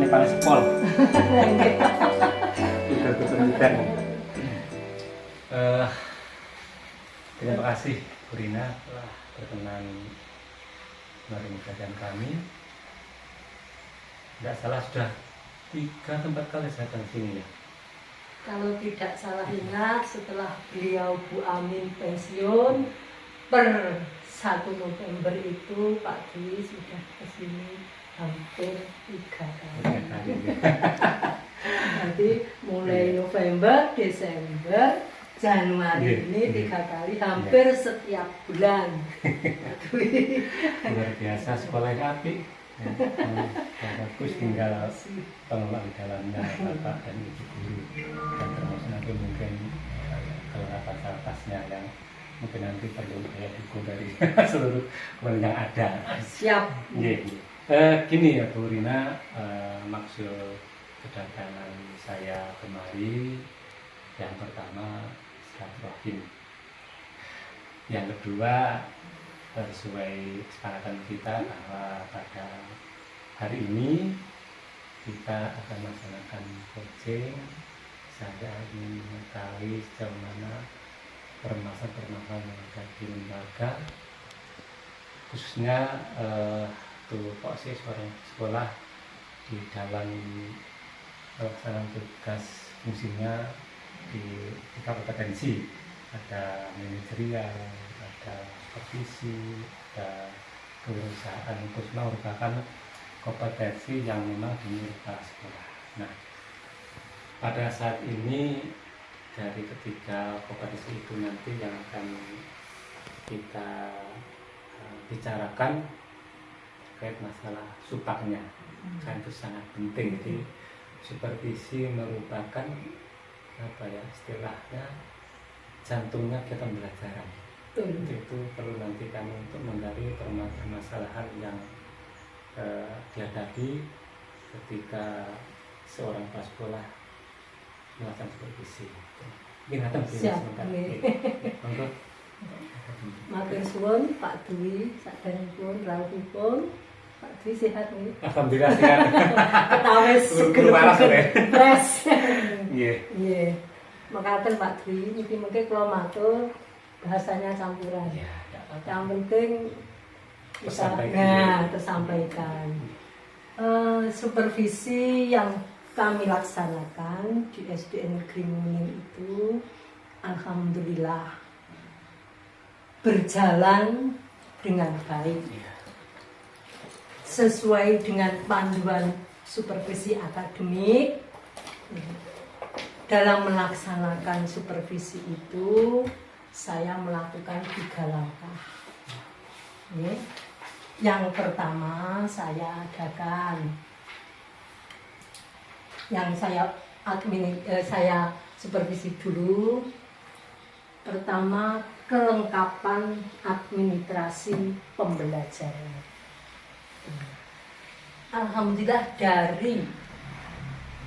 ini paling sepol. Udah. Terima kasih Bu Rina telah berkenan meringankan kami. Tidak salah sudah 3 atau 4 kali saya datang sini ya. Kalau tidak salah ingat, setelah beliau Bu Amin pensiun per 1 November itu Pak Dwi sudah kesini hampir 3 kali. Nanti mulai November, Desember, Januari ini 3 kali, hampir setiap bulan. Luar biasa, sekolah yang apik. Bagus, tinggal pengelola di dalamnya Bapak dan Ibu Guru, dan termasuk nanti mungkin kelengkapan-kelengkapannya yang mungkin nanti perlu saya dukung dari seluruh keluarga yang ada. Siap. Gini ya Bu Rina, maksud kedatangan saya kemari yang pertama silaturahim, yang kedua sesuai kesepakatan kita bahwa pada hari ini kita akan melaksanakan coaching. Saya ingin mengetahui sejauh mana permasalahan yang ada di lembaga, khususnya kok sih seorang sekolah di dalam pelaksanaan tugas fungsinya di kompetensi, ada manajerial, ada supervisi, ada kewirausahaan, khususnya merupakan kompetensi yang memang dimiliki sekolah. Nah, pada saat ini dari ketiga kompetensi itu nanti yang akan kita bicarakan terkait masalah supaknya, kan itu sangat penting. Jadi supervisi merupakan apa ya istilahnya, jantungnya kita pembelajaran. Itu perlu nanti kami untuk menggali permasalahan yang dihadapi ketika seorang kepala sekolah melakukan supervisi. Mungkin ada sebentar. Untuk matur suwun Pak Dwi, sadanipun rawuhipun. Pak Dwi sehat nih. Alhamdulillah sehat. Ketawis seger pres. Nggih. Mekaten Pak Dwi, niki mengke kula matur bahasanya campuran. Yang penting bisa tersampaikan. Supervisi yang kami laksanakan di SDN Negeri Muning itu alhamdulillah berjalan dengan baik, sesuai dengan panduan supervisi akademik. Dalam melaksanakan supervisi itu saya melakukan 3 langkah. Yang pertama saya adakan, yang saya supervisi dulu. Pertama, kelengkapan administrasi pembelajaran. Alhamdulillah dari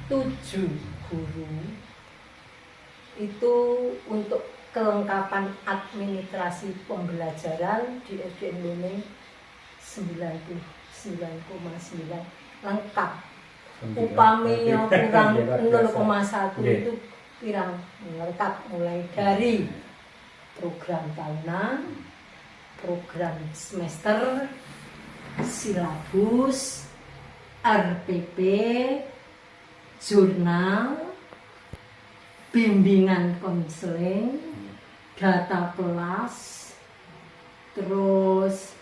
7 guru itu untuk kelengkapan administrasi pembelajaran di SDN Muning 99,9 lengkap. Upami yang kurang 0,1 itu kurang lengkap, mulai dari program tahunan, program semester, silabus, RPP, jurnal, bimbingan konseling, data kelas, terus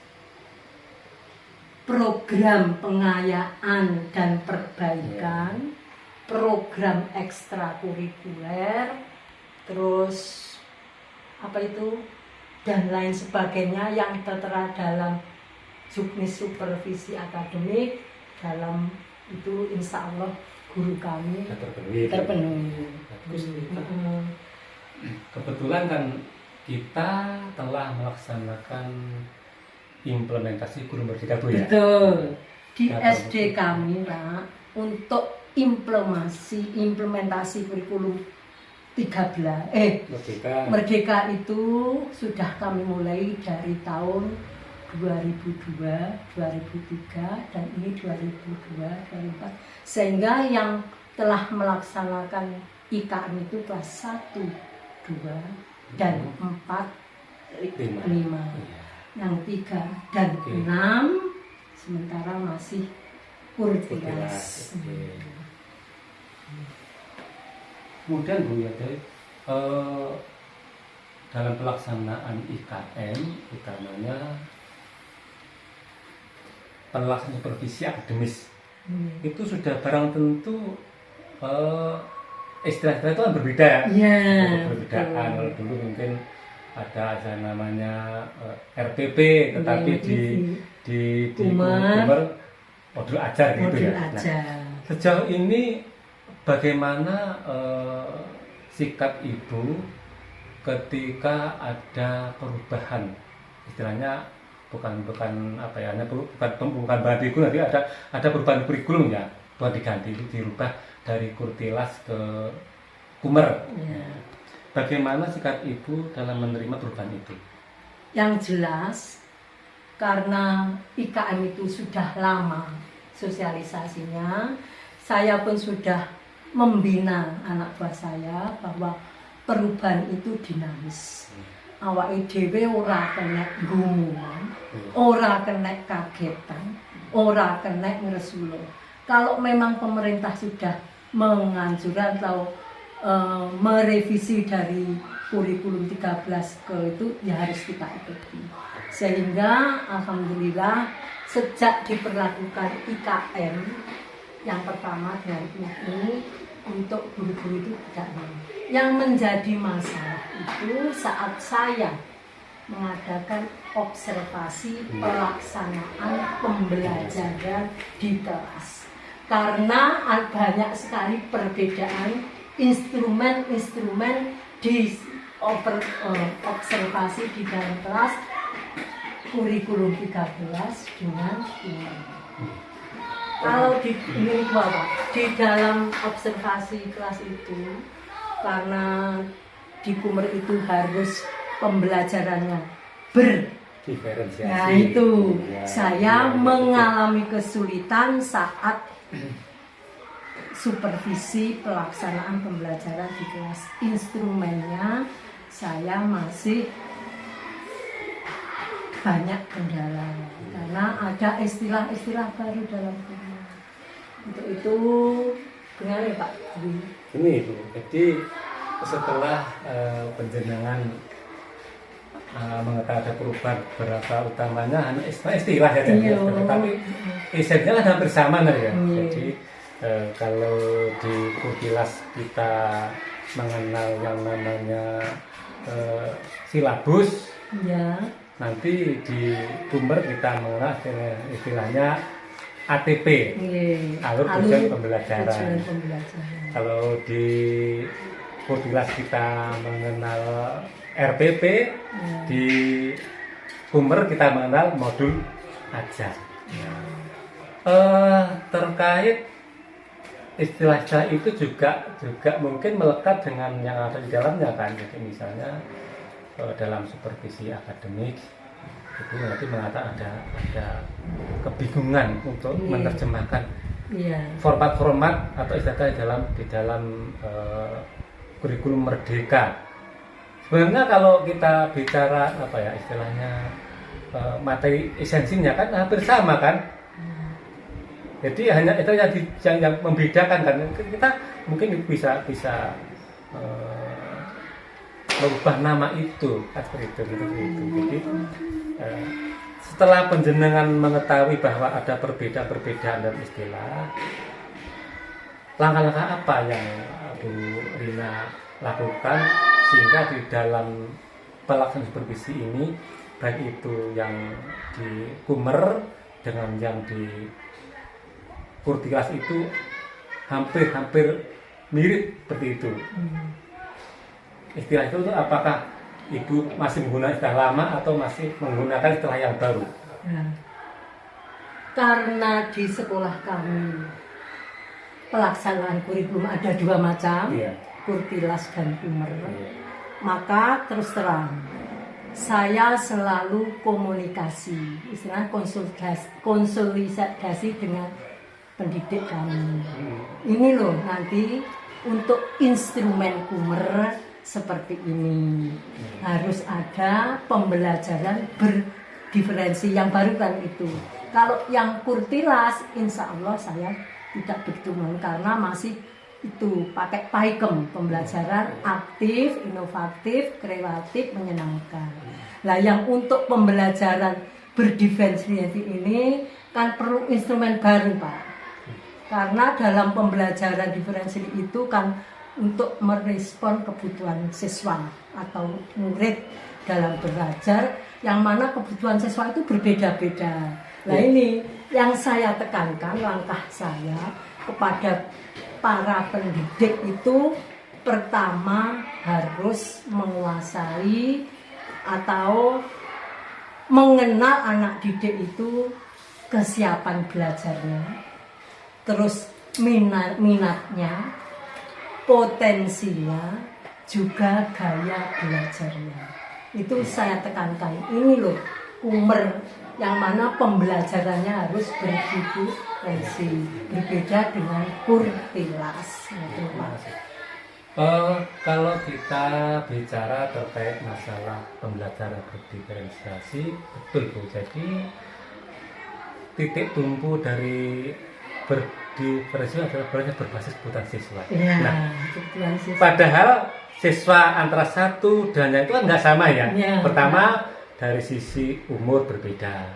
program pengayaan dan perbaikan, program ekstrakurikuler, terus apa itu dan lain sebagainya yang tertera dalam juknis supervisi akademik. Dalam itu insya Allah guru kami terpenuhi. Kebetulan kan kita telah melaksanakan implementasi guru merdeka Bu ya. Betul. Di SD kami Pak, untuk implementasi kurikulum 13 Merdeka itu sudah kami mulai dari tahun 2002, 2003, dan ini 2002, 2004. Sehingga yang telah melaksanakan IKM itu kelas 1, 2, dan 4, 5. Yang 3 dan 6 sementara masih Kurtilas. Kemudian Bu ya, dalam pelaksanaan IKM utamanya pelaksanaan supervisi akademis itu sudah barang tentu istilah-istilah itu kan berbeda ya. Perbedaan kalau dulu mungkin ada namanya RPP, tetapi di Kumer modul ajar gitu ya. Nah, sejauh ini bagaimana sikap Ibu ketika ada perubahan, istilahnya bukan apa ya, bukan kurikulum, nanti ada perubahan kurikulum ya, bukan diganti, dirubah dari Kurtilas ke Kumer. Bagaimana sikap Ibu dalam menerima perubahan itu? Yang jelas, karena IKM itu sudah lama sosialisasinya, saya pun sudah membina anak buah saya bahwa perubahan itu dinamis. Awake dhewe ora kena gumunan, ora kena kagetan, ora kena ngresulo. Kalau memang pemerintah sudah menganjurkan atau merevisi dari kurikulum 13 ke itu, ya harus kita ikuti. Sehingga alhamdulillah sejak diperlakukan IKM yang pertama dengan ini, untuk guru-guru itu tidak mau. Yang menjadi masalah itu saat saya mengadakan observasi pelaksanaan pembelajaran di kelas. Karena banyak sekali perbedaan instrumen-instrumen di observasi di dalam kelas kurikulum 13 dengan Kumer. Kalau di dalam observasi kelas itu, karena di Kumer itu harus pembelajarannya diferensiasi. Nah itu saya mengalami kesulitan saat supervisi pelaksanaan pembelajaran di kelas. Instrumennya saya masih banyak kendala karena ada istilah-istilah baru dalam Kumer. Untuk itu benar ya Pak Dwi? Ini Ibu, jadi setelah penjenengan mengetahui ada perubahan beberapa utamanya hanya istilah ya, tapi esensinya kan hampir sama ya. Jadi kalau di Kurtilas kita mengenal yang namanya silabus, nanti di Kumer kita mengenal istilahnya ATP, alur tujuan pembelajaran. Kalau di Kurtilas kita mengenal RPP, di Kumer kita mengenal modul ajar. Terkait istilah-istilah itu juga mungkin melekat dengan yang ada di dalamnya kan. Jadi misalnya dalam supervisi akademik itu nanti mengatakan ada kebingungan untuk menerjemahkan format atau istilah di dalam kurikulum merdeka. Sebenarnya kalau kita bicara apa ya istilahnya materi esensinya kan hampir sama kan. Jadi hanya itu yang membedakan kan. Kita mungkin bisa mengubah nama itu seperti itu gitu. Jadi setelah penjenengan mengetahui bahwa ada perbedaan dalam istilah, langkah-langkah apa yang Bu Rina lakukan sehingga di dalam pelaksanaan supervisi ini, baik itu yang di Kumer dengan yang di Kurtilas itu hampir mirip seperti itu. Istilah itu apakah Ibu masih menggunakan istilah lama atau masih menggunakan istilah yang baru? Karena di sekolah kami pelaksanaan kurikulum ada 2 macam, Kurtilas dan Kumer. Maka terus terang saya selalu komunikasi, istilah konsolidasi dengan pendidik kami. Ini loh nanti untuk instrumen Kumer seperti ini harus ada pembelajaran berdiferensi yang baru kan itu. Kalau yang Kurtilas, insya Allah saya tidak begitu karena masih itu pakai PAIKEM, pembelajaran aktif, inovatif, kreatif, menyenangkan. Nah yang untuk pembelajaran berdiferensiasi ini kan perlu instrumen baru Pak. Karena dalam pembelajaran diferensi itu kan untuk merespon kebutuhan siswa atau murid dalam belajar, yang mana kebutuhan siswa itu berbeda-beda. Nah ini yang saya tekankan, langkah saya kepada para pendidik itu pertama harus menguasai atau mengenal anak didik itu kesiapan belajarnya, terus minatnya, potensinya, juga gaya belajarnya. Itu saya tekankan. Ini loh Kumer yang mana pembelajarannya harus berdiferensi, berbeda dengan Kurtilas. Kalau kita bicara terkait masalah pembelajaran berdiferensiasi, betul Bu. Jadi titik tumpu dari berdiferensiasi adalah berbasis kebutuhan siswa. Ya, nah, siswa. Padahal siswa antara satu dan yang itu kan nggak sama ya. Pertama dari sisi umur berbeda,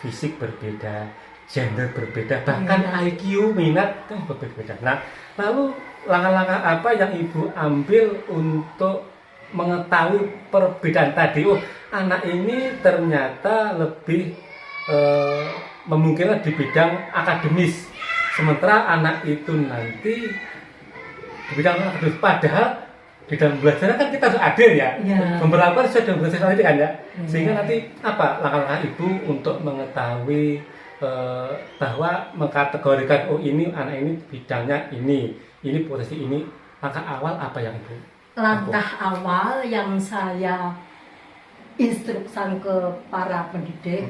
fisik berbeda, gender berbeda, bahkan IQ, minat kan berbeda. Nah, lalu langkah-langkah apa yang Ibu ambil untuk mengetahui perbedaan tadi? Oh, anak ini ternyata lebih memungkinkan di bidang akademis, sementara anak itu nanti di bidang akademis. Padahal di dalam belajar kan kita harus adil ya, memperlakukan sesuai dengan belajar tadi kan ya, sehingga nanti apa langkah-langkah Ibu untuk mengetahui bahwa mengkategorikan oh ini anak ini bidangnya ini posisi ini, langkah awal apa yang Ibu? Langkah awal yang saya instruksikan ke para pendidik,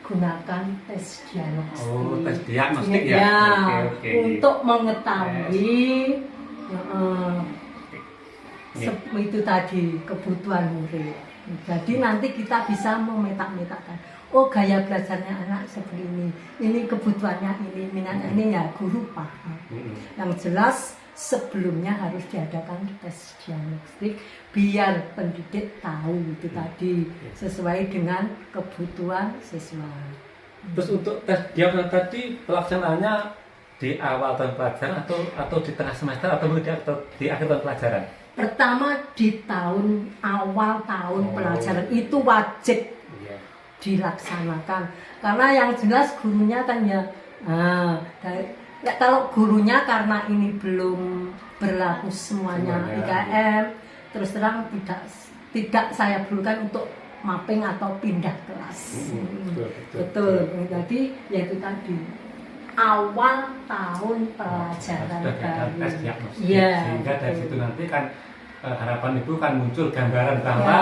gunakan tes diagnostik. Oh, tes diagnostik ya. Oke. Untuk mengetahui itu tadi kebutuhan murid. Jadi nanti kita bisa memetak-metakkan. Oh, gaya belajarnya anak seperti ini kebutuhannya ini, minatnya ini ya guru paham. Yang jelas sebelumnya harus diadakan tes diagnostik biar pendidik tahu itu tadi sesuai dengan kebutuhan siswa. Terus untuk tes diagnostik tadi pelaksanaannya di awal tahun pelajaran atau di tengah semester atau di akhir tahun pelajaran? Pertama di awal tahun pelajaran itu wajib dilaksanakan, karena yang jelas gurunya kan ya kalau gurunya karena ini belum berlaku semuanya IKM, terus terang tidak saya perlukan untuk mapping atau pindah kelas. Betul. Jadi yaitu tadi awal tahun pelajaran baru. Sehingga dari situ nanti kan harapan Ibu kan muncul gambaran bahwa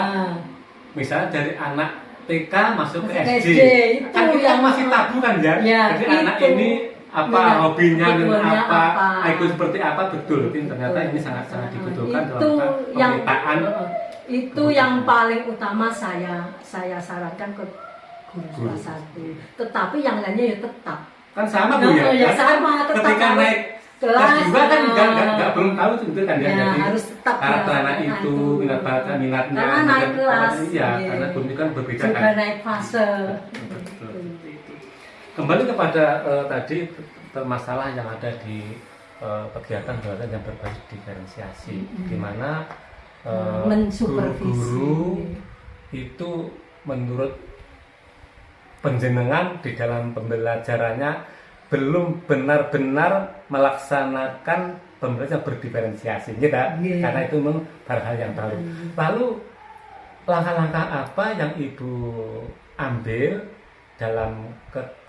misalnya dari anak TK masuk ke SD kan kita masih tabu kan ya. Jadi anak ini apa hobinya dan apa ikut seperti apa, betul. Ternyata ini sangat-sangat dibutuhkan dalam pemetaan. Itu yang paling utama saya sarankan ke guru kelas 1. Tetapi yang lainnya ya tetap. Kan sama Bu ya. Ya sama, tetap ketika naik kelas juga kan enggak belum tahu itu kan ya. Jadi harus tetap karakter anak itu, minatnya. Karena naik kelas. Iya, karena guru kan berbeda kan. Juga naik fase. Kembali kepada tadi masalah yang ada di kegiatan yang berbasis diferensiasi, di mana guru-guru itu menurut penjenengan di dalam pembelajarannya belum benar-benar melaksanakan pembelajaran berdiferensiasi, gitu, karena itu memang hal yang baru. Lalu langkah-langkah apa yang Ibu ambil dalam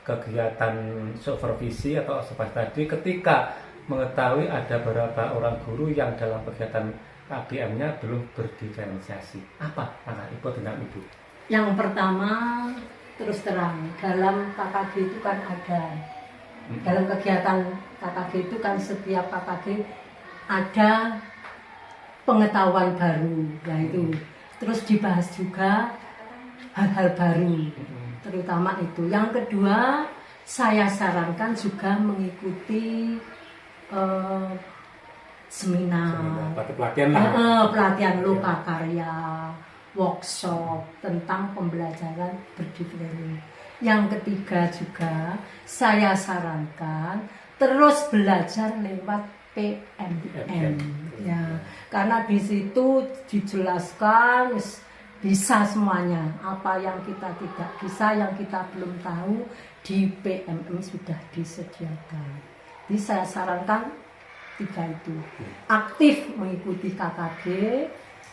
kegiatan supervisi atau observasi tadi ketika mengetahui ada beberapa orang guru yang dalam kegiatan KBM-nya belum berdiferensiasi. Apa langkah Ibu tentang Ibu? Yang pertama, terus terang, dalam KKG itu kan ada, dalam kegiatan KKG itu kan setiap KKG ada pengetahuan baru, yaitu terus dibahas juga hal-hal baru, terutama itu. Yang kedua, saya sarankan juga mengikuti seminar, pelatihan lah. pelatihan lokakarya, workshop tentang pembelajaran berdiferensiasi. Yang ketiga juga saya sarankan terus belajar lewat PMM, ya, karena di situ dijelaskan bisa semuanya. Apa yang kita tidak bisa, yang kita belum tahu, di PMM sudah disediakan. Jadi saya sarankan 3 itu. Aktif mengikuti KKG,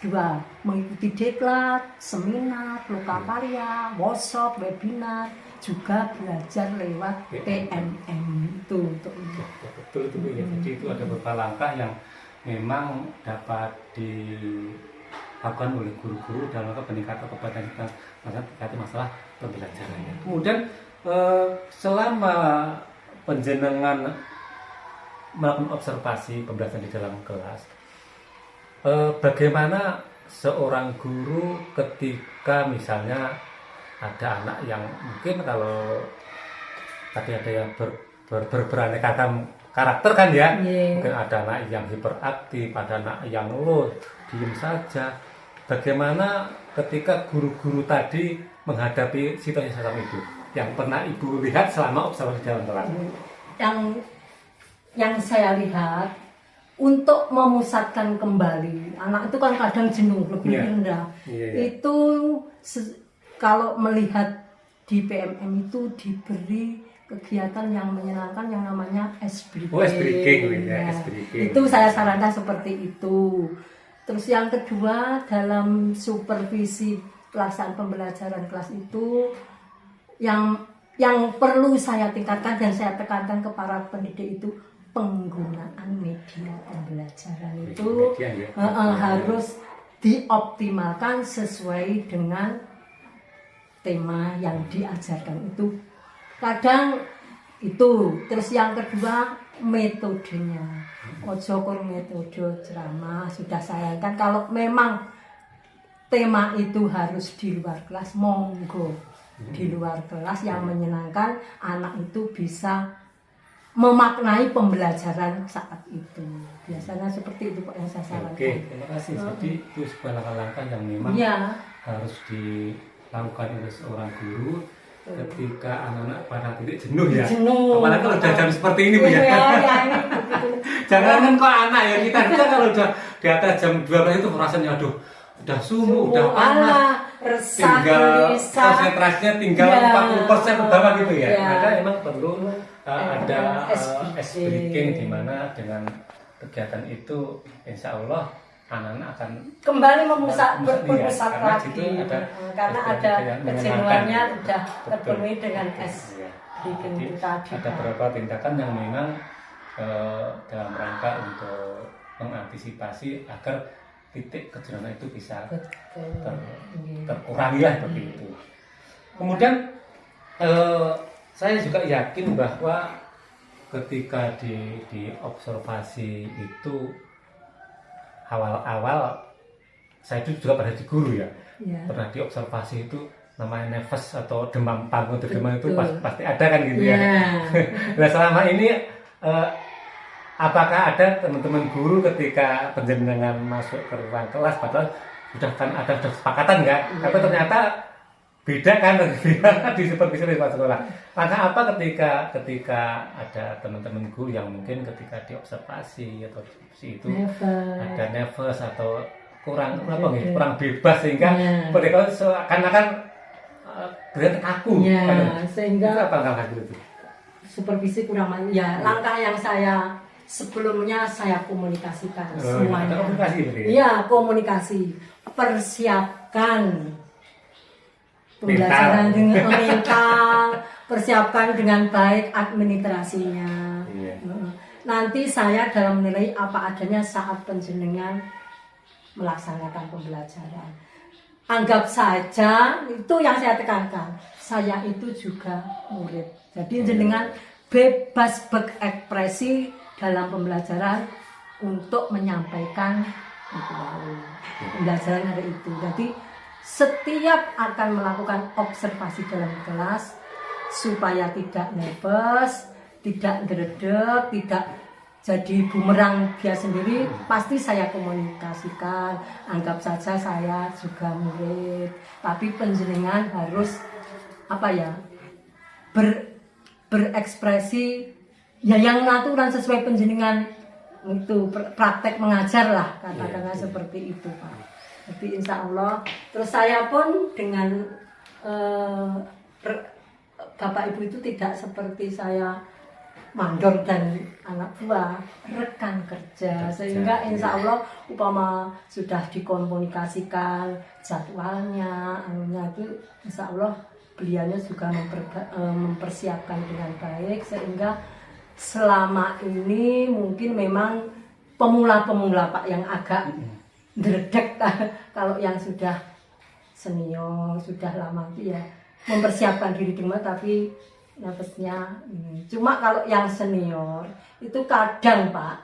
2 mengikuti diklat, seminar, lokakarya, workshop, webinar, juga belajar lewat PMM itu untuk ini. Betul itu Bu ya. Jadi itu ada beberapa langkah yang memang dapat dilakukan oleh guru-guru dalam rangka peningkatan kompetensi terkait masalah pembelajarannya. Kemudian selama penjenengan melakukan observasi pembelajaran di dalam kelas, bagaimana seorang guru ketika misalnya ada anak yang mungkin kalau tadi ada yang beraneka karakter kan ya, mungkin ada anak yang hiperaktif, ada anak yang low, diem saja. Bagaimana ketika guru-guru tadi menghadapi situasi semacam itu yang pernah Ibu lihat selama observasi dalam kelas? Yang saya lihat, untuk memusatkan kembali anak itu kan kadang jenuh, lebih rendah. Itu kalau melihat di PMM itu diberi kegiatan yang menyenangkan yang namanya ice breaking. Ice breaking, ya. Ice breaking. Itu saya sarankan seperti itu. Terus yang kedua, dalam supervisi pelaksanaan pembelajaran kelas itu yang perlu saya tingkatkan dan saya tekankan ke para pendidik itu penggunaan media pembelajaran itu harus dioptimalkan sesuai dengan tema yang diajarkan itu. Kadang itu. Terus yang kedua, metodenya. Ojo kur metode ceramah, sudah saya kan kalau memang tema itu harus di luar kelas, monggo di luar kelas yang menyenangkan, anak itu bisa memaknai pembelajaran saat itu. Biasanya seperti itu Pak yang saya sarankan. Oke, terima kasih. Jadi itu sebuah langkah-langkah yang memang harus dilakukan oleh seorang guru ketika anak-anak pada titik jenuh ya. Apalagi kalau udah jam seperti ini Bu ya. Jangan kan kok anak ya, kita kalau udah di atas jam 12 itu rasanya aduh udah subuh, udah panas, tinggal konsentrasinya tinggal 40% ke bawah gitu ya. Maka emang perlu ada ice breaking di mana dengan kegiatan itu insya Allah anak-anak akan kembali berpusat lagi karena ada kejenuhannya sudah terpenuhi dengan ice breaking tadi. Ada beberapa tindakan yang memang dalam rangka untuk mengantisipasi agar titik kejenuhan itu bisa terkurangi lah seperti itu. Kemudian saya juga yakin bahwa ketika di observasi itu awal-awal saya itu juga pernah di guru ya, pernah di observasi itu namanya nefas atau demam panggung atau demam itu pasti ada kan gitu ya. Nah selama ini apakah ada teman-teman guru ketika penjenengan masuk ke ruang kelas padahal sudah kan ada kesepakatan nggak? Tapi ternyata beda kan di supervisi di sekolah. Maka apa ketika ada teman-teman guru yang mungkin ketika diobservasi atau diskusi itu ada nervous atau kurang kurang bebas sehingga mereka seakan-akan kelihatan kaku. Sehingga apa langkah itu? Supervisi kurang langkah yang sebelumnya saya komunikasikan semuanya. Iya, komunikasi. Persiapkan pembelajaran dengan mental, persiapkan dengan baik administrasinya. nanti saya dalam menilai apa adanya saat panjenengan melaksanakan pembelajaran. Anggap saja itu yang saya tekankan. Saya itu juga murid. Jadi jenengan bebas berekspresi dalam pembelajaran untuk menyampaikan itu pembelajaran hari itu. Jadi setiap akan melakukan observasi dalam kelas supaya tidak nervous, tidak dredeg, tidak jadi bumerang dia sendiri, pasti saya komunikasikan. Anggap saja saya juga murid, tapi panjenengan harus apa ya, berekspresi ya yang natural sesuai panjenengan itu, praktek mengajar lah katakanlah seperti itu Pak. Jadi insya Allah, terus saya pun dengan Bapak Ibu itu tidak seperti saya mandor dan anak buah, rekan kerja, sehingga insya Allah upama sudah dikomunikasikan jadwalnya, itu insya Allah beliaunya juga mempersiapkan dengan baik, sehingga selama ini mungkin memang pemula-pemula Pak yang agak dredeg. Kalau yang sudah senior, sudah lama itu ya mempersiapkan diri dengan tapi nafasnya. Cuma kalau yang senior itu kadang Pak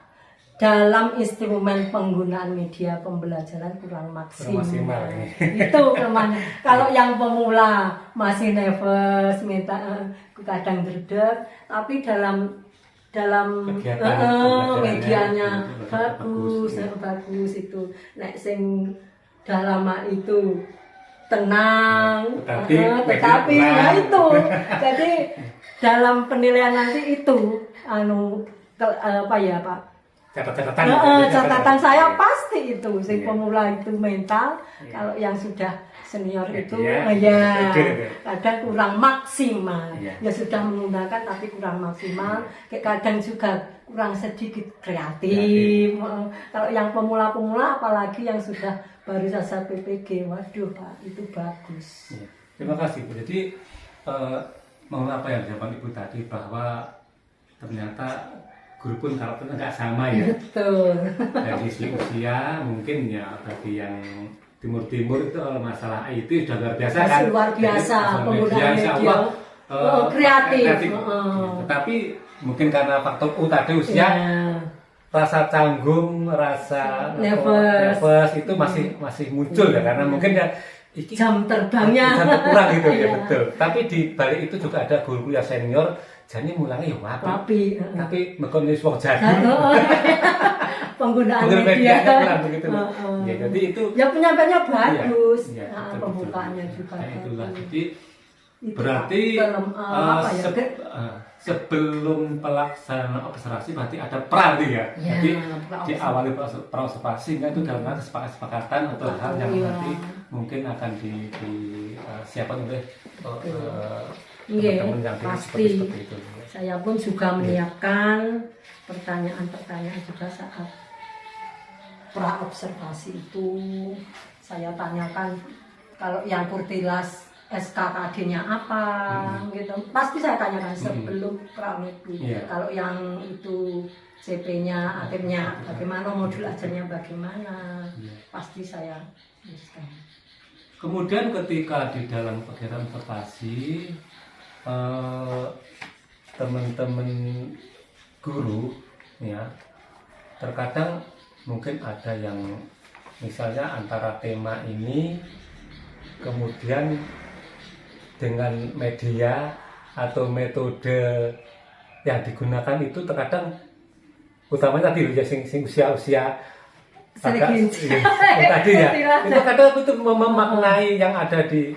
dalam instrumen penggunaan media pembelajaran kurang maksimal. Itu kelemahannya. Kalau yang pemula masih nervous, minta kadang dredeg, tapi dalam medianya bagus itu. Nek sing dalam itu tenang, tetapi ya itu. Jadi dalam penilaian nanti itu apa ya Pak? Catatan saya pasti itu. Sing pemula itu mental, kalau yang sudah senior itu ya kadang kurang maksimal. Ya sudah menggunakan tapi kurang maksimal. Kadang juga kurang sedikit kreatif. Kalau yang pemula-pemula apalagi yang sudah baru saja PPG, waduh Pak, itu bagus. Terima kasih Bu. Jadi mau apa yang disampaikan Ibu tadi, bahwa ternyata guru pun karakternya nggak sama ya. Betul. Dari segi usia mungkin ya bagi yang timur-timur itu masalah IT sudah luar biasa kan. Luar biasa penggunaan media kreatif. Tetapi mungkin karena faktor tadi usia, rasa canggung, rasa nervous itu masih muncul ya, karena mungkin ya jam terbangnya kurang gitu ya. Betul. Tapi di balik itu juga ada guru yang senior, jadi mulangnya ya wapi. Tapi mengkonis wong jadi. Penggunaan media kurang begitu. Ya, jadi itu ya penyampaiannya bagus. Pembukaannya juga. Itulah. Jadi berarti sebelum pelaksanaan observasi berarti ada berarti ya. Jadi diawali observasi itu dalam kesepakatan atau hal yang nanti mungkin akan disiapkan oleh teman-teman yang pasti. seperti itu. Saya pun juga menyiapkan pertanyaan-pertanyaan juga saat pra observasi itu. Saya tanyakan kalau yang Kurtilas SKKD-nya apa, gitu. Pasti saya tanyakan sebelum pra itu. Kalau yang itu CP-nya, akhirnya bagaimana, modul ajarnya bagaimana, pasti saya tuliskan. Kemudian ketika di dalam kegiatan observasi, teman-teman guru, ya, terkadang mungkin ada yang misalnya antara tema ini kemudian dengan media atau metode yang digunakan itu terkadang utamanya tadi ya sing usia tadi ya itu kadang itu memaknai yang ada di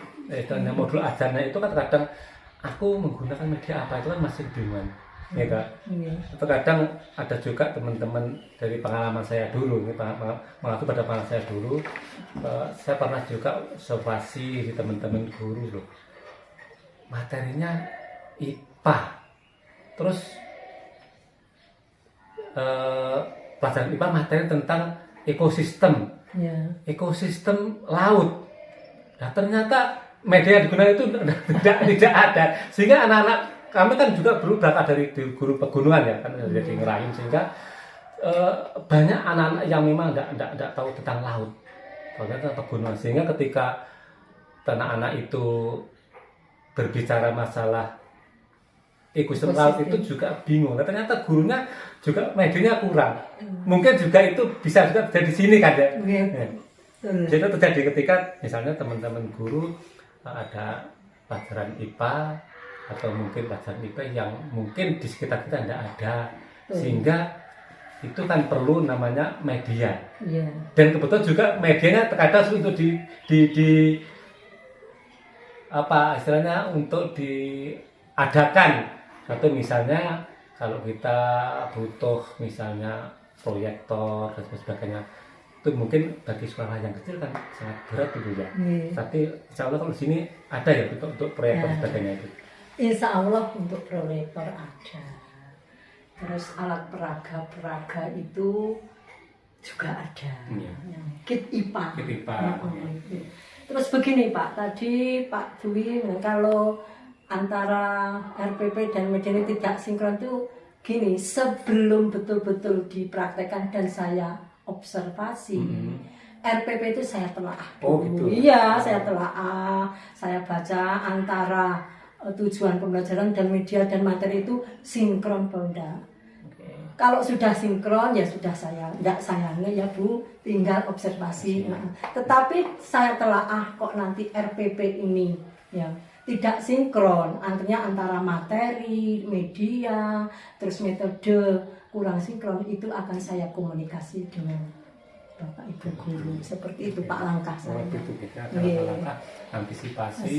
modul ajarnya itu kan terkadang aku menggunakan media apa itu kan masih bingung ya Kak. Terkadang ada juga teman-teman dari pengalaman saya dulu, mengaku pada pengalaman saya dulu, saya pernah juga observasi di teman-teman guru loh, materinya IPA, terus pelajaran IPA materi tentang ekosistem, ekosistem laut. Nah ternyata media yang digunakan itu tidak ada, sehingga anak-anak kami kan juga berangkat dari guru pegunungan ya kan jadi ngerayun sehingga banyak anak-anak yang memang tidak tahu tentang laut, tentang pegunungan, sehingga ketika anak-anak itu berbicara masalah ekosistem laut itu juga bingung. Ternyata gurunya juga medianya kurang. Mungkin juga itu bisa juga terjadi di sini kan ya. Jadi itu terjadi ketika misalnya teman-teman guru ada pelajaran IPA atau mungkin pelajaran IPA yang mungkin di sekitar kita tidak ada, sehingga itu kan perlu namanya media. Dan kebetulan juga medianya terkadang untuk di apa istilahnya untuk diadakan. Atau misalnya kalau kita butuh misalnya proyektor dan sebagainya, itu mungkin bagi sekolah yang kecil kan sangat berat itu ya. Tapi insya Allah kalau di sini ada ya untuk proyektor dan sebagainya itu. Insya Allah untuk proyektor ada. Terus alat peraga itu juga ada. Kit IPA. Kit IPA. Terus begini Pak, tadi Pak Dwi kalau antara RPP dan media ini tidak sinkron itu gini, sebelum betul-betul dipraktekkan dan saya observasi, RPP itu saya telaah dulu. Iya, saya telaah, saya baca antara tujuan pembelajaran dan media dan materi itu sinkron Bunda. Kalau sudah sinkron ya sudah saya, enggak sayangnya ya Bu, tinggal observasi. Nah, tetapi saya telaah kok nanti RPP ini ya tidak sinkron, artinya antara materi, media, terus metode kurang sinkron, itu akan saya komunikasi dengan Bapak Ibu guru. Seperti itu Pak langkah saya. Itu kita ada langkah antisipasi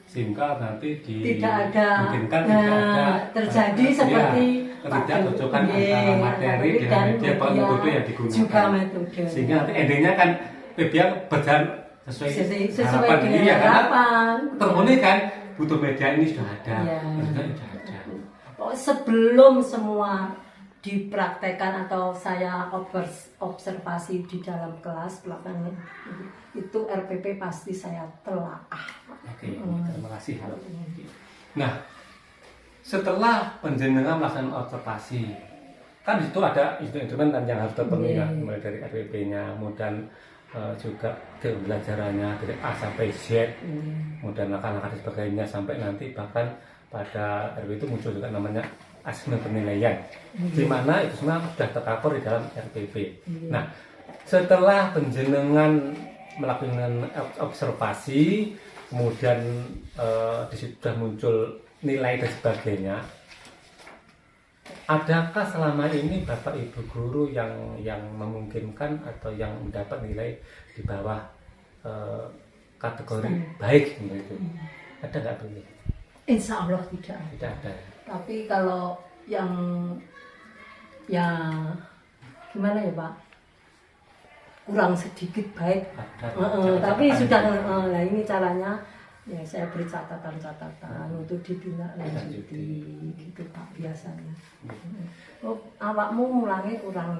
sehingga nanti tidak ada mungkin tidak ada terjadi seperti ketidakcocokan antara materi dengan media metode yang digunakan. Juga metode. Sehingga nanti endingnya kan media berjalan sesuai harapan dengan ya, harapan. Terpenuhi kan butuh media ini sudah ada. Sebelum semua dipraktekkan atau saya observasi di dalam kelas belakang itu RPP pasti saya telaah. Oke, terima kasih. Nah, setelah penjenengan melaksanakan observasi, kan di situ ada instrumen yang harus terpenuhi ya, mulai dari RPP-nya, kemudian juga pembelajarannya dari A sampai Z, kemudian langkah-langkah dan sebagainya sampai nanti bahkan pada RPP itu muncul juga namanya asesmen penilaian, di mana itu semua sudah tercover di dalam RPP. Nah, setelah penjenengan melakukan observasi, kemudian di situ sudah muncul nilai dan sebagainya. Adakah selama ini Bapak Ibu guru yang memungkinkan atau yang mendapat nilai di bawah kategori baik gitu? Ada nggak Bu? Insya Allah tidak. Tidak ada. Tapi kalau yang ya gimana ya Pak? Kurang sedikit baik. Tapi sudah nah ini caranya. Ya, saya beri catatan-catatan untuk ditindaklanjuti gitu Pak biasanya. Oh, awakmu mulangnya kurang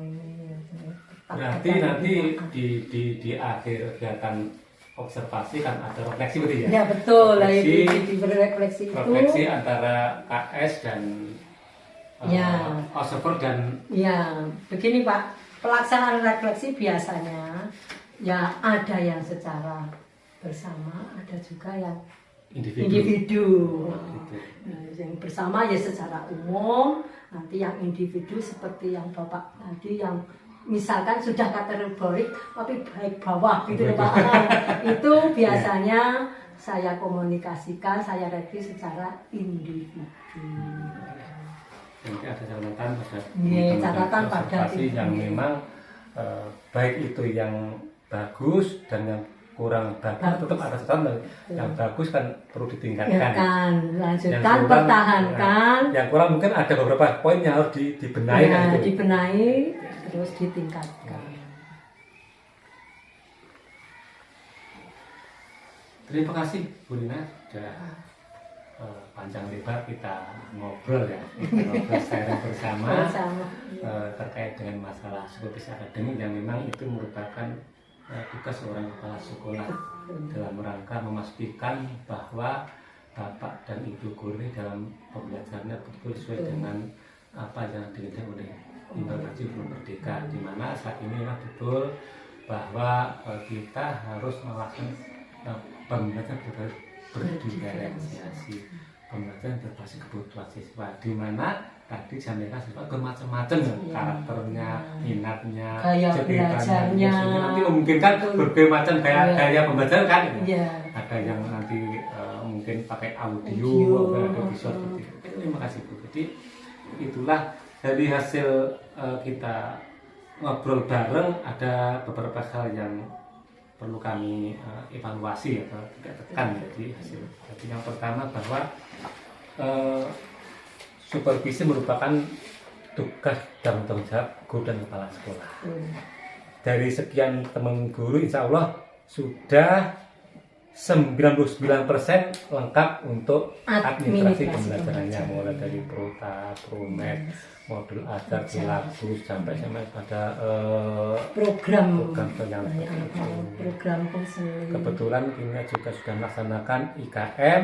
ini. Berarti nanti di akhir kegiatan observasi kan ada refleksi berarti ya? Ya betul, di refleksi itu. Refleksi antara KS dan observer dan. Ya, begini Pak, pelaksanaan refleksi biasanya ya ada yang secara bersama, ada juga yang individu. Nah, yang bersama ya secara umum, nanti yang individu seperti yang Bapak tadi yang misalkan sudah kategorik tapi baik bawah gitu ya Pak. Itu biasanya saya komunikasikan, saya review secara individu. Nanti ada catatan pada yang memang baik itu yang bagus dan yang kurang bagus, tetap ada catatan yang bagus kan perlu ditingkatkan. Lanjutkan, pertahankan. Yang kurang mungkin ada beberapa poin yang harus dibenahi. Dibenahi, terus ditingkatkan. Terima kasih Bu Rina, sudah panjang lebar kita ngobrol ya, ngobrol sharing bersama terkait dengan masalah psikologi akademik yang memang itu merupakan tugas seorang kepala sekolah dalam rangka memastikan bahwa Bapak dan Ibu guru ini dalam pembelajarannya betul sesuai dengan apa yang diinginkan oleh Inovasi Guru Merdeka, di mana saat ini memang betul bahwa kita harus melakukan pembelajaran berdiferensiasi, pembelajaran berbasis kebutuhan siswa, di mana tadi disampaikan siswa bermacam-macam karakternya, minatnya, gaya belajarnya, nanti memungkinkan berbagai macam gaya pembelajaran kan. Ada yang nanti mungkin pakai audio atau visual seperti itu. Terima kasih Bu. Jadi itulah dari hasil kita ngobrol bareng, ada beberapa hal yang perlu kami evaluasi atau tidak tekan dari hasil. Jadi yang pertama bahwa supervisi merupakan tugas dan tanggung jawab guru dan kepala sekolah. Dari sekian teman guru, insya Allah sudah 99% lengkap untuk administrasi pembelajarannya, mulai dari Prota, Promed, modul ajar, Silabus, sampai pada program konseling. Kebetulan kita juga sudah melaksanakan IKM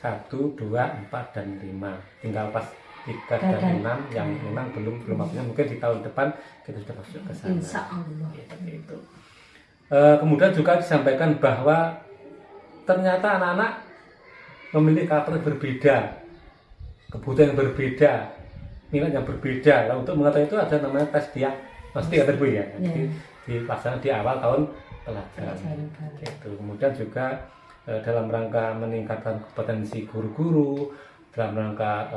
1, 2, 4, dan 5. Tinggal pas 3 dan 6 yang memang belum waktunya, mungkin di tahun depan kita sudah masuk ke sana. Insya Allah. Itu. Kemudian juga disampaikan bahwa ternyata anak-anak memiliki karakter yang berbeda, kebutuhan yang berbeda, minat yang berbeda. Nah, untuk mengetahui itu ada namanya tes diagnostik ya Bu ya. Jadi dilaksanakan di awal tahun pelajaran. Gitu. Kemudian juga dalam rangka meningkatkan kompetensi guru-guru, dalam rangka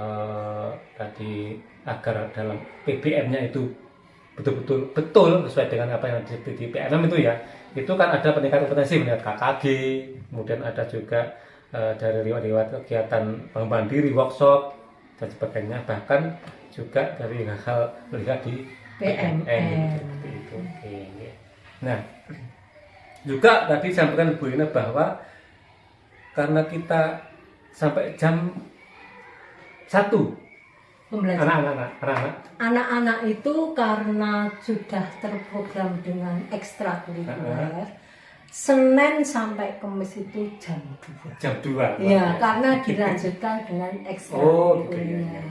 tadi agar dalam PBM-nya itu betul sesuai dengan apa yang di PMM itu ya. Itu kan ada peningkatan kompetensi, meningkat KKG, kemudian ada juga dari riwayat kegiatan pengembangan diri, workshop dan sebagainya, bahkan juga dari hal melihat di PMM seperti itu. Nah, juga tadi sampaikan Bu Ina bahwa karena kita sampai jam 1 anak-anak itu karena sudah terprogram dengan ekstrakurikuler, Senin sampai Kamis itu jam 2. Jam 2. Ya, karena dilanjutkan dengan ekstrakurikuler.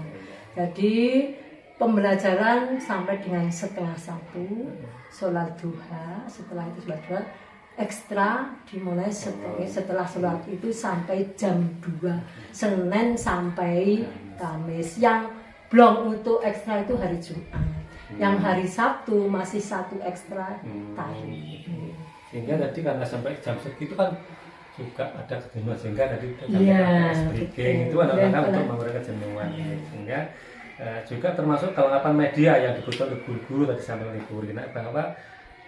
Jadi pembelajaran sampai dengan setengah 1, sholat duha, setelah itu sholat duha, ekstra dimulai setelah sholat itu sampai jam 2, Senin sampai Kamis. Yang blok untuk ekstra itu hari Jumat. Yang hari Sabtu masih 1 ekstra tari. Sehingga tadi karena sampai jam segitu kan juga ada kejenuhan, sehingga tadi ada breaking itu anak-anak untuk mengurangi kejenuhan. Sehingga juga termasuk kelengkapan media yang dibutuhkan oleh guru-guru tadi sampai oleh guru bahwa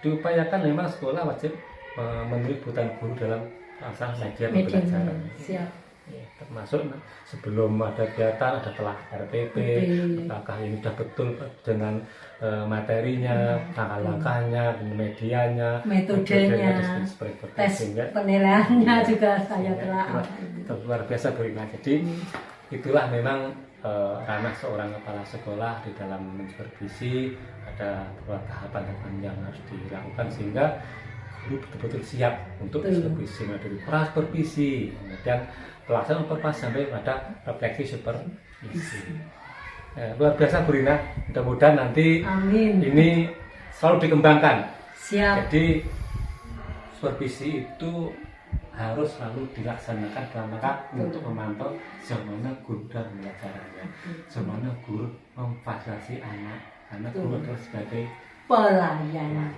diupayakan memang sekolah wajib memenuhi kebutuhan guru dalam asal media pembelajaran. Siap. Ya, termasuk sebelum ada kegiatan ada telah RPP, apakah ini sudah betul dengan materinya, langkah-langkahnya, medianya, metodenya, tes penilaiannya juga saya telah luar biasa Bu Ina. Jadi itulah memang ranah seorang kepala sekolah di dalam mensupervisi, ada beberapa tahapan yang harus dilakukan sehingga guru betul-betul siap untuk supervisi, dari pra-supervisi, kemudian pelaksanaan supervisi sampai pada refleksi supervisi. Luar biasa Bu Rina, mudah-mudahan nanti ini selalu dikembangkan. Siap. Jadi supervisi itu harus selalu dilaksanakan dalam rangka untuk memantau sejauh mana guru dan pembelajarannya, sejauh mana guru memfasilitasi anak, karena guru adalah sebagai pelayan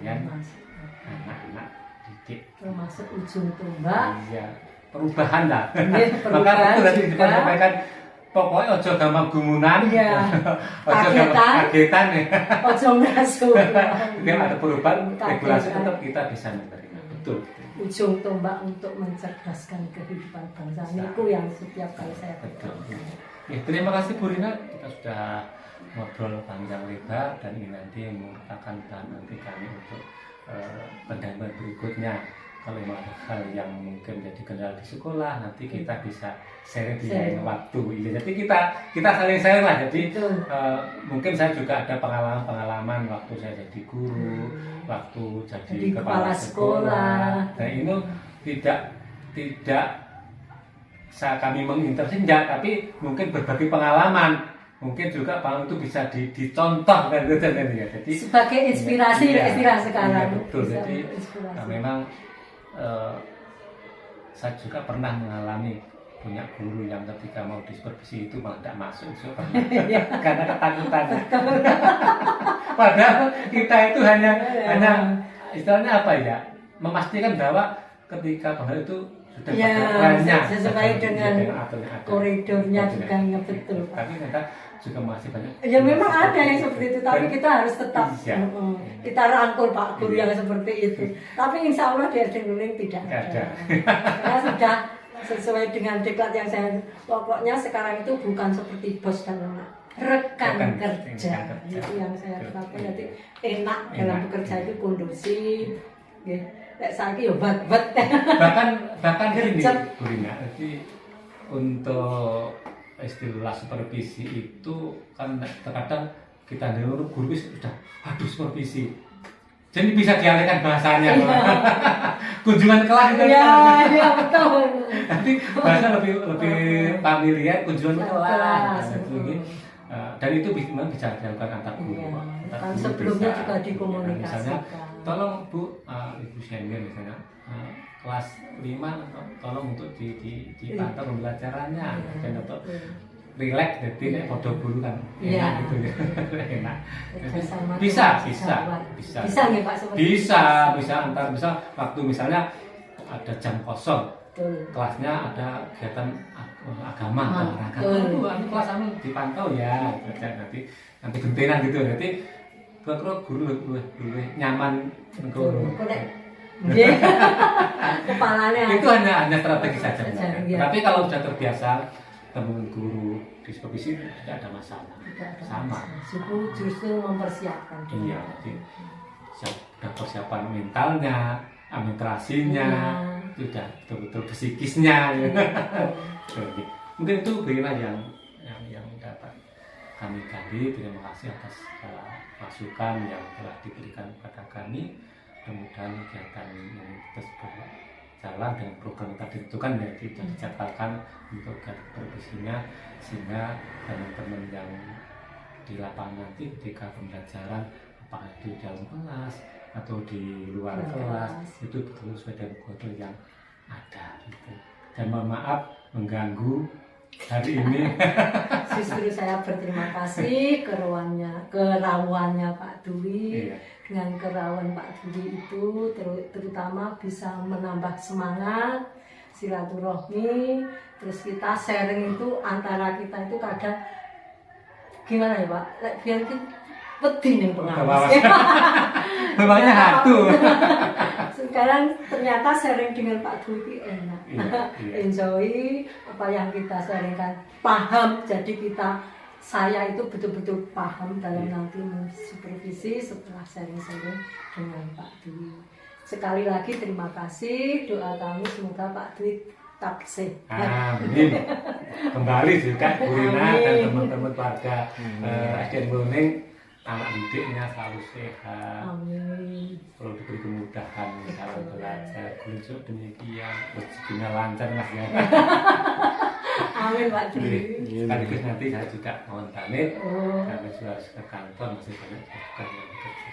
anak-anak didik, termasuk ujung tombak. Iya, perubahan lah. Maka itu tadi disampaikan, pokoknya ojo gampang gumunan, ojo gampang kagetan, ojo ngasuh. Ketika ada perubahan regulasi tetap kita bisa menerima. Betul. Ujung tombak untuk mencerdaskan kehidupan bangsa itu yang setiap kali saya tekankan. Ya, terima kasih Bu Rina, kita sudah ngobrol panjang lebar dan ini nanti merupakan bahan nanti kami untuk pendampingan berikutnya. Kalau memang ada hal yang mungkin menjadi kendala di sekolah, nanti kita bisa sharing di lain waktu. Ya, jadi kita saling sharing lah. Jadi mungkin saya juga ada pengalaman waktu saya jadi guru, waktu jadi kepala sekolah. Nah ini tidak kami mengintervensi enggak, tapi mungkin berbagi pengalaman, mungkin juga Pak itu bisa dicontoh kan gitu kan ya. Jadi sebagai inspirasi iya, istilah sekarang. iya, betul. Bisa Jadi inspirasi. memang saya juga pernah mengalami punya guru yang ketika mau disupervisi itu malah tidak masuk karena ketakutan. Padahal kita itu hanya istilahnya apa ya, memastikan bahwa ketika bahwa itu sudah ya, sesuai dengan aturan. koridornya juga betul. Tapi ternyata juga masih banyak. Ya memang ada yang seperti itu, tapi kita harus tetap kita rangkul Pak Guru yang seperti itu. Tapi insya Allah di Erdenuling tidak ada. Karena sudah sesuai dengan deklat yang saya, pokoknya sekarang itu bukan seperti bos dan rekan kerja. Itu yang saya harapkan, nanti enak dalam bekerja itu kondusif. Saya ya bat-bat. bahkan gini Bu Rina, jadi untuk istilah supervisi itu kan terkadang kita dengar guru sudah aduh supervisi, jadi bisa dialihkan bahasanya. Kunjungan kelas kan. Iya betul. Nanti bahasa lebih familiar, kunjungan kelas. Dan itu memang bisa dilakukan antar guru. Kan sebelumnya juga dikomunikasikan. Misalnya, tolong Bu, Ibu senior misalnya, kelas 5 tolong untuk dipantau pembelajarannya, dan untuk relax, jadi kayak foto guru kan enak gitu ya. Enak. Bisa nih Pak, bisa antar, bisa waktu misalnya ada jam kosong, kelasnya ada kegiatan agama, olahraga, kelas anu dipantau ya, nanti gentenan gitu, nanti guru lebih nyaman guru. Kepalanya itu hanya strategi saja. Tapi kalau sudah terbiasa teman guru di supervisi tidak ada masalah. Sama. Justru mempersiapkan. Iya, jadi sudah persiapan mentalnya, administrasinya, sudah betul-betul psikisnya. Mungkin itu berilah yang dapat kami gali. Terima kasih atas masukan yang telah diberikan kepada kami. Mudah-mudahan kegiatan ini terus berjalan dengan program yang tadi itu kan ya kita dijadwalkan untuk supervisinya, sehingga teman-teman yang di lapangan nanti ketika pembelajaran apakah di dalam kelas atau di luar kelas itu betul sesuai dengan koridor yang ada gitu. Dan mohon maaf mengganggu hari ini. Justru saya berterima kasih kerawannya Pak Dwi. Dengan kerawan Pak Dwi itu terutama bisa menambah semangat silaturahmi, terus kita sharing itu antara kita itu kadang gimana ya Pak, biar kita pedih nih pengawas. Bapaknya hantu. Sekarang ternyata sharing dengan Pak Dwi enak. Enjoy apa yang kita sharingkan, paham, jadi saya itu betul-betul paham dalam nanti supervisi setelah sharing-sharing dengan Pak Dwi. Sekali lagi terima kasih, doa kami semoga Pak Dwi tetap sehat. Amin. Kembali juga Bu Rina dan teman-teman keluarga Erdenuling, anak didiknya selalu sehat. Amin. Perlu diberi kemudahan dalam belajar, guru demikian, rezekinya lancar Mas ya. Amin Pak Dwi. Sekaligus nanti saya juga mohon pamit, karena sudah harus ke kantor, masih banyak tugas yang bekerja.